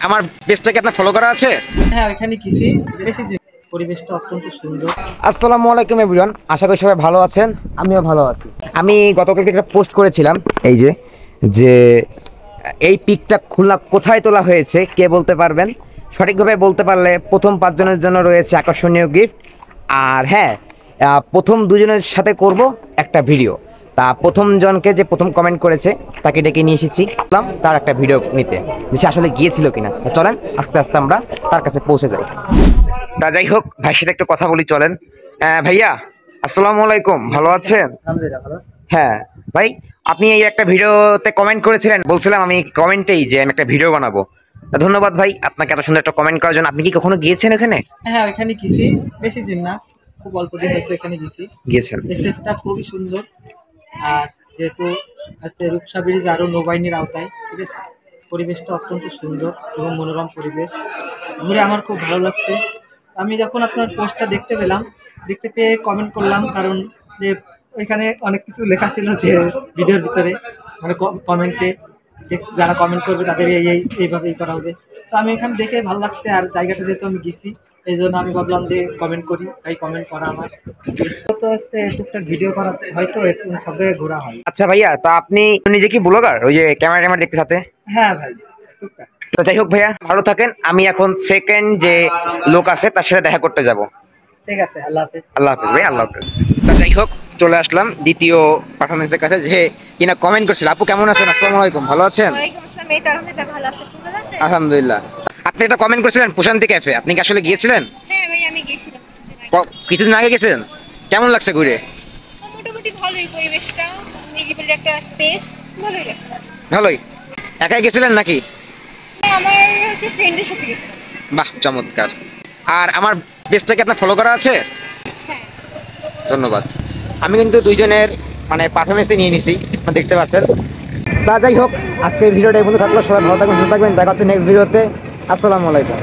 আমার পেজটাকে আপনার ফলো করা আছে? হ্যাঁ, ওখানে কিছু বেশি পরিবেশটা অত্যন্ত সুন্দর। আসসালামু আলাইকুম এভরিওয়ান, আশা করি সবাই ভালো আছেন। আমিও ভালো আছি। আমি গতকালকে একটা পোস্ট করেছিলাম এই যে এই পিকটা খুলনা কোথায় তোলা হয়েছে কে বলতে পারবেন? সঠিকভাবে বলতে পারলে প্রথম 5 জনের জন্য রয়েছে আকর্ষণীয় গিফট। আর হ্যাঁ, প্রথম 2 জনের সাথে করব একটা ভিডিও। তা প্রথম জনকে যে প্রথম কমেন্ট করেছে তাকে ডেকে নিয়ে এসেছি তার একটা ভিডিও নিতে, সে আসলে গিয়েছিল কিনা। চলেন আস্তে আস্তে আমরা তার কাছে পৌঁছে যাই। তা যাই হোক, ভাইয়ের সাথে একটু কথা বলি চলেন। ভাইয়া আসসালামু আলাইকুম, ভালো আছেন? হ্যাঁ ভাই, আপনি এই একটা ভিডিওতে কমেন্ট করেছিলেন, বলছিলাম আমি কমেন্টেই যে আমি একটা ভিডিও বানাবো। ধন্যবাদ ভাই আপনাকে এত সুন্দর একটা কমেন্ট করার জন্য। আপনি কি কখনো গিয়েছেন এখানে? হ্যাঁ, ওখানে কিছু বেশি দিন না, খুব অল্প দিন হয়েছে এখানে গিয়েছেন। প্লেসটা খুবই সুন্দর। আর যেহেতু আছে রূপসা ব্রিজ আরও নৌবাহিনীর আওতায়, ঠিক আছে, পরিবেশটা অত্যন্ত সুন্দর এবং মনোরম পরিবেশ, ঘুরে আমার খুব ভালো লাগছে। আমি যখন আপনার পোস্টটা দেখতে পেয়ে কমেন্ট করলাম, কারণ যে ওইখানে অনেক কিছু লেখা ছিল যে ভিডিওর ভিতরে, মানে কমেন্টে যারা কমেন্ট করবে তাদের এইভাবেই করা হবে। তো আমি এখানে দেখে ভালো লাগছে, আর জায়গাটা যেহেতু আমি গেছি এই জন্য আমি ভাবলাম যে কমেন্ট করি, তাই কমেন্ট করা আমার তো হচ্ছে টুকটাক ভিডিও করা, হয়তো সব জায়গায় ঘোরা হয়। আচ্ছা ভাইয়া, তা আপনি নিজে কি ব্লগার, ওই যে ক্যামেরা দেখতে সাথে? হ্যাঁ ভাই, টুকটাক। তো যাই হোক ভাইয়া, ভালো থাকেন। আমি এখন সেকেন্ড যে লোক আছে তার সাথে দেখা করতে যাব। ঠিক আছে, আল্লাহ হাফেজ। আল্লাহ হাফেজ ভাই, আল্লাহ হাফেজ। তা যাই হোক, চলে আসলাম দ্বিতীয় পারফরমেন্সের কাছে, যে কিনা কমেন্ট করছিল। আপু কেমন আছেন? আসসালামু আলাইকুম, ভালো আছেন? আলহামদুলিল্লাহ। আপনি একটা কমেন্ট করেছিলেন প্রশান্তি ক্যাফে, আপনি কি আসলে গিয়েছিলেন? হ্যাঁ ভাই, আমি গেছিলাম কিছুদিন আগে গেছেন? কেমন লাগছে ঘুরে? মোটামুটি ভালোই, পরিবেশটা নিরিবিলি একটা স্পেস, ভালোই লাগছে। ভালোই। একাই গেছিলেন নাকি? আমার হচ্ছে ফ্রেন্ডের সাথে গেছিলাম। বাহ, চমৎকার। আর আমার পেজটাকে আপনার ফলো করা আছে? হ্যাঁ। ধন্যবাদ। আমি কিন্তু 2 জনের মানে পারফরমেন্সে নিয়ে নিছি, দেখতে পাচ্ছেন। তা যাই হোক, আজকের ভিডিওটা এই পর্যন্ত থাকলো। সবাই ভালো থাকবেন, সুস্থ থাকবেন। দেখা হচ্ছে নেক্সট ভিডিওতে। আসসালামু আলাইকুম।